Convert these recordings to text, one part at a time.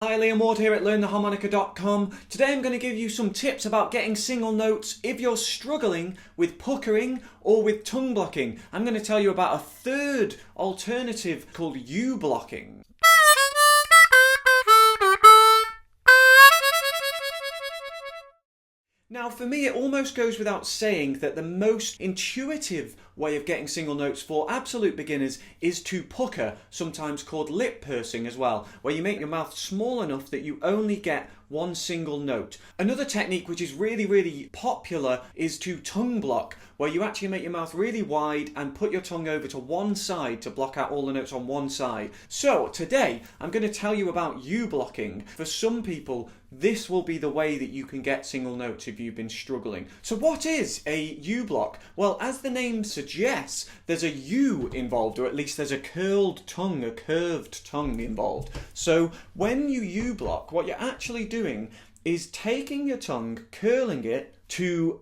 Hi, Liam Ward here at LearnTheHarmonica.com. Today I'm going to give you some tips about getting single notes if you're struggling with puckering or with tongue blocking. I'm going to tell you about a third alternative called Ublocking. Now, for me, it almost goes without saying that the most intuitive way of getting single notes for absolute beginners is to pucker, sometimes called lip pursing as well, where you make your mouth small enough that you only get one single note. Another technique which is really popular is to tongue block, where you actually make your mouth really wide and put your tongue over to one side to block out all the notes on one side. So today I'm going to tell you about U-blocking. For some people, this will be the way that you can get single notes if you've been struggling. So what is a U-block? Well, as the name suggests, there's a U involved, or at least there's a curled tongue, a curved tongue involved. So when you U-block, what you're actually doing is taking your tongue, curling it to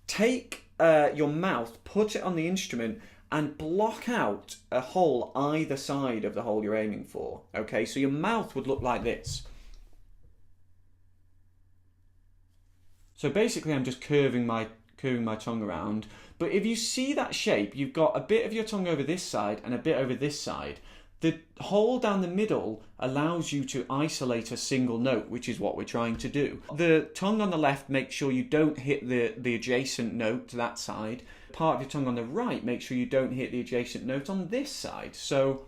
take your mouth, put it on the instrument and block out a hole either side of the hole you're aiming for. Okay, so your mouth would look like this. So basically I'm just curving my tongue around, but if you see that shape, you've got a bit of your tongue over this side and a bit over this side. The hole down the middle allows you to isolate a single note, which is what we're trying to do. The tongue on the left, make sure you don't hit the adjacent note to that side. Part of your tongue on the right, make sure you don't hit the adjacent note on this side. So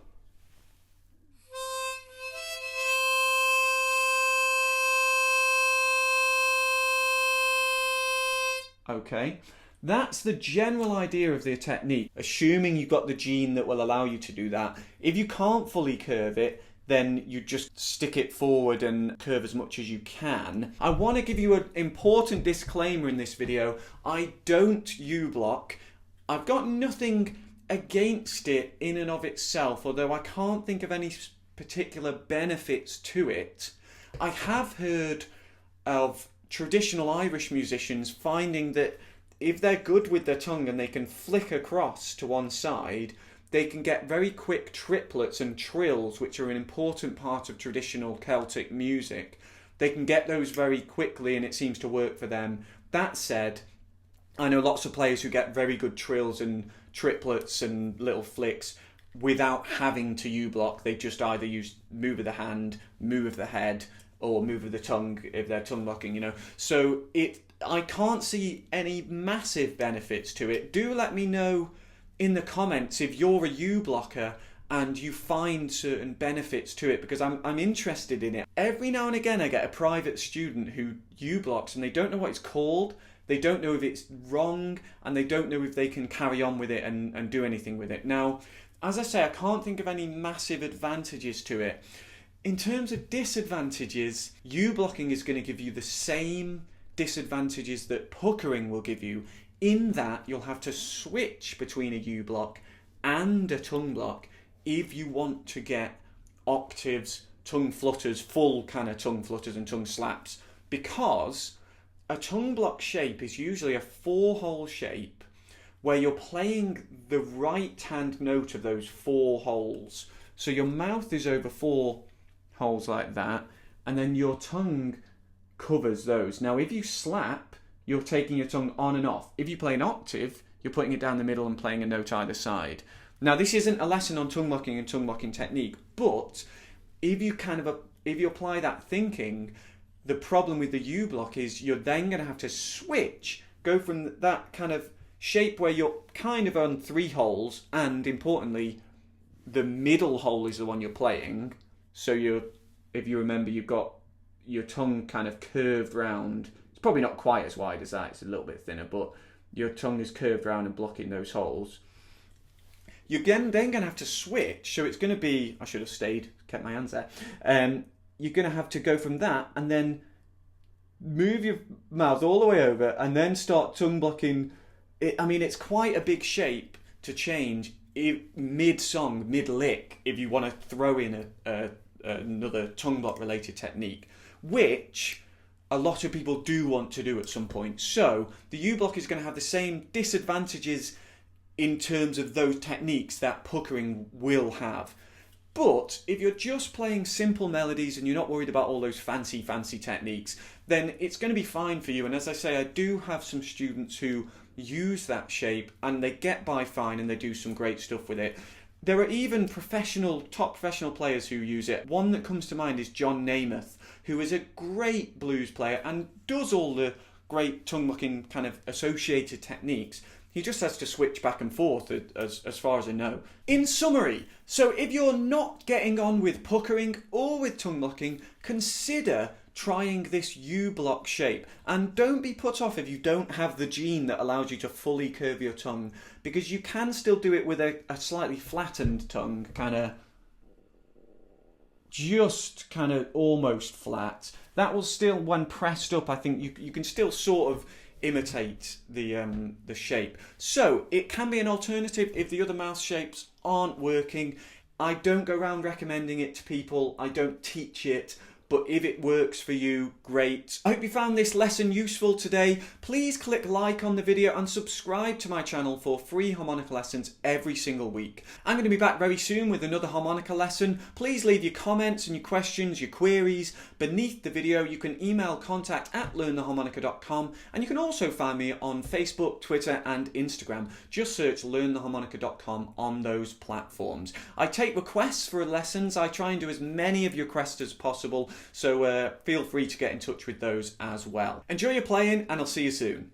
okay, that's the general idea of the technique, assuming you've got the gene that will allow you to do that. If you can't fully curve it, then you just stick it forward and curve as much as you can. I want to give you an important disclaimer in this video. I don't U-block. I've got nothing against it in and of itself, although I can't think of any particular benefits to it. I have heard of traditional Irish musicians finding that if they're good with their tongue and they can flick across to one side, they can get very quick triplets and trills, which are an important part of traditional Celtic music. They can get those very quickly and it seems to work for them. That said, I know lots of players who get very good trills and triplets and little flicks without having to U-block. They just either use move of the hand, move of the head, or move of the tongue if they're tongue blocking, you know. So I can't see any massive benefits to it. Do let me know in the comments if you're a U-blocker and you find certain benefits to it, because I'm interested in it. Every now and again I get a private student who U-blocks and they don't know what it's called, they don't know if it's wrong, and they don't know if they can carry on with it and do anything with it. Now, as I say, I can't think of any massive advantages to it. In terms of disadvantages, U-blocking is going to give you the same disadvantages that puckering will give you, in that you'll have to switch between a U-block and a tongue block if you want to get octaves, tongue flutters, full kind of tongue flutters and tongue slaps, because a tongue block shape is usually a 4-hole shape where you're playing the right hand note of those 4 holes. So your mouth is over 4 holes like that, and then your tongue covers those. Now if you slap, you're taking your tongue on and off. If you play an octave, you're putting it down the middle and playing a note either side. Now this isn't a lesson on tongue blocking and tongue blocking technique, but if you apply that thinking, the problem with the U-block is you're then going to have to switch, go from that kind of shape where you're kind of on 3 holes, and importantly the middle hole is the one you're playing. So if you remember, you've got your tongue kind of curved round. It's probably not quite as wide as that, it's a little bit thinner, but your tongue is curved round and blocking those holes. You're then going to have to switch, so it's going to be, I should have stayed, kept my hands there. You're going to have to go from that and then move your mouth all the way over and then start tongue blocking. I mean, it's quite a big shape to change mid-song, mid-lick, if you want to throw in another tongue block related technique, which a lot of people do want to do at some point. So the U-block is going to have the same disadvantages in terms of those techniques that puckering will have. But if you're just playing simple melodies and you're not worried about all those fancy techniques, then it's going to be fine for you. And as I say, I do have some students who use that shape and they get by fine and they do some great stuff with it. There are even top professional players who use it. One that comes to mind is John Namath, who is a great blues player and does all the great tongue-mucking kind of associated techniques. He just has to switch back and forth as far as I know. In summary, so if you're not getting on with puckering or with tongue-mucking, consider trying this Ublock shape. And don't be put off if you don't have the gene that allows you to fully curve your tongue, because you can still do it with a slightly flattened tongue, just kind of almost flat. That will still, when pressed up, I think you can still sort of imitate the shape. So it can be an alternative if the other mouth shapes aren't working. I don't go around recommending it to people. I don't teach it. But if it works for you, great. I hope you found this lesson useful today. Please click like on the video and subscribe to my channel for free harmonica lessons every single week. I'm going to be back very soon with another harmonica lesson. Please leave your comments and your questions, your queries beneath the video. You can email contact@LearnTheHarmonica.com, and you can also find me on Facebook, Twitter and Instagram. Just search LearnTheHarmonica.com on those platforms. I take requests for lessons. I try and do as many of your requests as possible. So feel free to get in touch with those as well. Enjoy your playing and I'll see you soon.